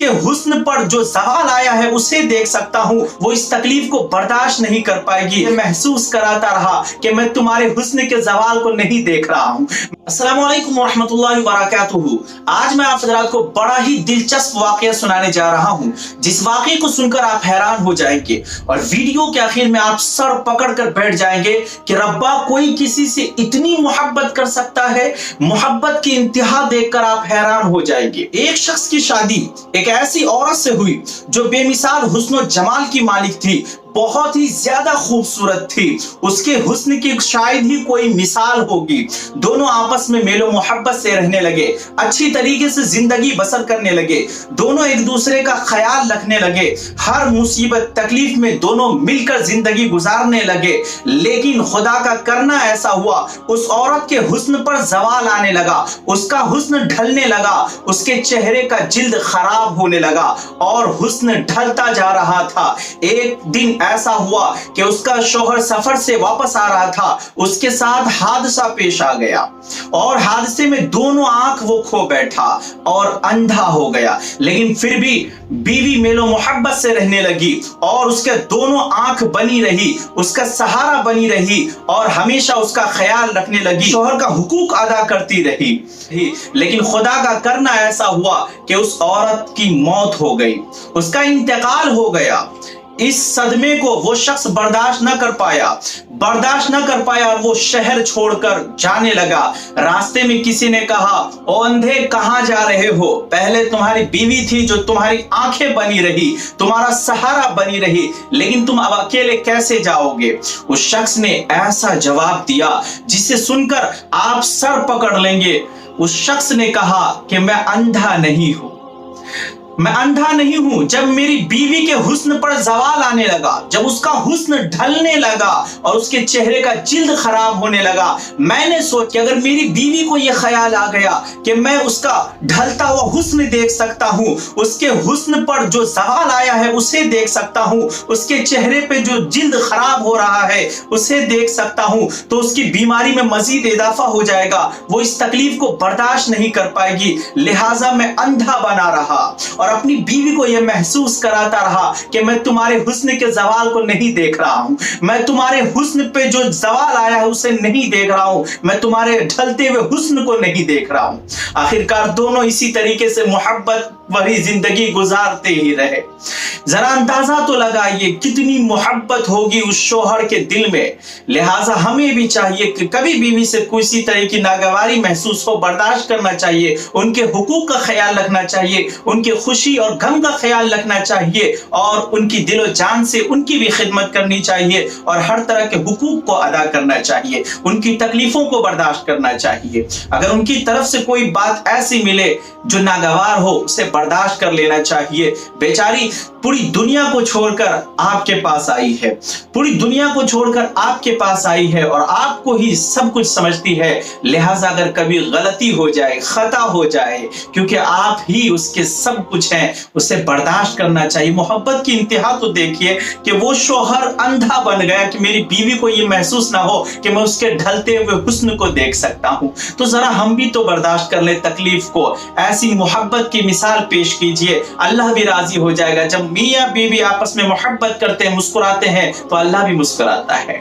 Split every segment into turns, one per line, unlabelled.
के हुस्न पर जो सवाल आया है उसे देख सकता हूँ, वो इस तकलीफ को बर्दाश्त नहीं कर पाएगी। ये महसूस कराता रहा कि मैं तुम्हारे हुस्न के जवाल को नहीं देख रहा हूँ। अस्सलाम वालेकुम वरहमतुल्लाहि वबरकातुहू। आज मैं आप हज़रात को बड़ा ही दिलचस्प वाक़या सुनाने जा रहा हूँ, जिस वाक़े को सुनकर आप हैरान हो जाएंगे और वीडियो के आखिर में आप सर पकड़ कर बैठ जाएंगे कि रब्बा कोई किसी से इतनी मोहब्बत कर सकता है। मोहब्बत की इंतहा देखकर आप हैरान हो जाएंगे। एक शख्स की शादी एक ऐसी औरत से हुई जो बेमिसाल हुस्न और जमाल की मालिक थी, बहुत ही ज्यादा खूबसूरत थी। उसके हुस्न की शायद ही कोई मिसाल होगी। दोनों आपस में मेलो मोहब्बत से रहने लगे, अच्छी तरीके से जिंदगी बसर करने लगे, दोनों एक दूसरे का ख्याल रखने लगे, हर मुसीबत तकलीफ में दोनों मिलकर जिंदगी गुजारने लगे। लेकिन खुदा का करना ऐसा हुआ, उस औरत के हुस्न पर जवाल आने लगा, उसका हुस्न ढलने लगा, उसके चेहरे का जिल्द खराब होने लगा और हुस्न ढलता जा रहा था। एक दिन ऐसा हुआ कि उसका शौहर सफर से वापस आ रहा था, उसके साथ हादसा पेश आ गया और हादसे में दोनों आंख वो खो बैठा और अंधा हो गया। लेकिन फिर भी बीवी मेलो मोहब्बत से रहने लगी और उसके दोनों आंख बनी रही, उसका सहारा बनी रही और हमेशा उसका ख्याल रखने लगी, शौहर का हुकूक अदा करती रही। लेकिन खुदा का करना ऐसा हुआ कि उस औरत की मौत हो गई, उसका इंतकाल हो गया। इस सदमे को वो शख्स बर्दाश्त न कर पाया और वो शहर छोड़कर जाने लगा। रास्ते में किसी ने कहा, ओ अंधे कहां जा रहे हो? पहले तुम्हारी बीवी थी जो तुम्हारी आंखें बनी रही, तुम्हारा सहारा बनी रही, लेकिन तुम अब अकेले कैसे जाओगे? उस शख्स ने ऐसा जवाब दिया जिसे सुनकर आप सर पकड़ लेंगे। उस शख्स ने कहा कि मैं अंधा नहीं हूं, मैं अंधा नहीं हूं। जब मेरी बीवी के हुस्न पर जवाल आने लगा, जब उसका हुस्न ढलने लगा और उसके चेहरे का जिल्द खराब होने लगा, मैंने सोचा कि अगर मेरी बीवी को यह ख्याल आ गया कि मैं उसका ढलता हुआ हुस्न देख सकता हूं, उसके हुस्न पर जो जवाल आया है उसे देख सकता हूं, उसके चेहरे पे जो जिल्द खराब हो रहा है उसे देख सकता हूं, तो उसकी बीमारी में मजीद इजाफा हो जाएगा, वो इस तकलीफ को बर्दाश्त नहीं कर पाएगी। लिहाजा मैं अंधा बना रहा और अपनी बीवी को यह महसूस कराता रहा कि मैं तुम्हारे हुस्न के जवाल को नहीं देख रहा हूं, मैं तुम्हारे हुस्न पे जो जवाल आया है उसे नहीं देख रहा हूं, मैं तुम्हारे ढलते हुए हुस्न को नहीं देख रहा हूं। आखिरकार दोनों इसी तरीके से मोहब्बत भरी जिंदगी गुजारते ही रहे। जरा अंदाजा तो लगाइए कितनी मोहब्बत होगी उस शौहर के दिल में। लिहाजा हमें भी चाहिए कि कभी बीवी से किसी तरह की नागवारी महसूस हो, बर्दाश्त करना चाहिए, उनके हुकूक का ख्याल रखना चाहिए, उनके खुशी और गम का ख्याल रखना चाहिए और उनकी दिलो जान से उनकी भी खिदमत करनी चाहिए और हर तरह के हुकूक को अदा करना चाहिए, उनकी तकलीफों को बर्दाश्त करना चाहिए। अगर उनकी तरफ से कोई बात ऐसी मिले जो नागवार हो, उसे बर्दाश्त कर लेना चाहिए। बेचारी पूरी दुनिया को छोड़कर आपके पास आई है, पूरी दुनिया को छोड़कर आपके पास आई है और आपको ही सब कुछ समझती है। लिहाजा अगर कभी गलती हो जाए, खता हो जाए, क्योंकि आप ही उसके सब कुछ हैं, उसे बर्दाश्त करना चाहिए। मोहब्बत की इंतहा तो देखिए कि वो शौहर अंधा बन गया कि मेरी बीवी को ये महसूस ना हो कि मैं उसके ढलते हुए हुस्न को देख सकता हूं। तो जरा हम भी तो बर्दाश्त कर ले तकलीफ को। ऐसी मोहब्बत की मिसाल पेश कीजिए, अल्लाह भी राजी हो जाएगा। जब मियां बीवी आपस में मोहब्बत करते हैं, मुस्कुराते हैं, तो अल्लाह भी मुस्कुराता है।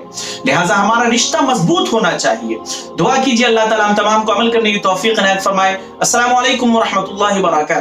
लिहाजा हमारा रिश्ता मजबूत होना चाहिए। दुआ कीजिए अल्लाह ताला हम तमाम को अमल करने की तौफीक इनायत फरमाए। अस्सलाम वालेकुम वरहमतुल्लाहि वबरकातुहू।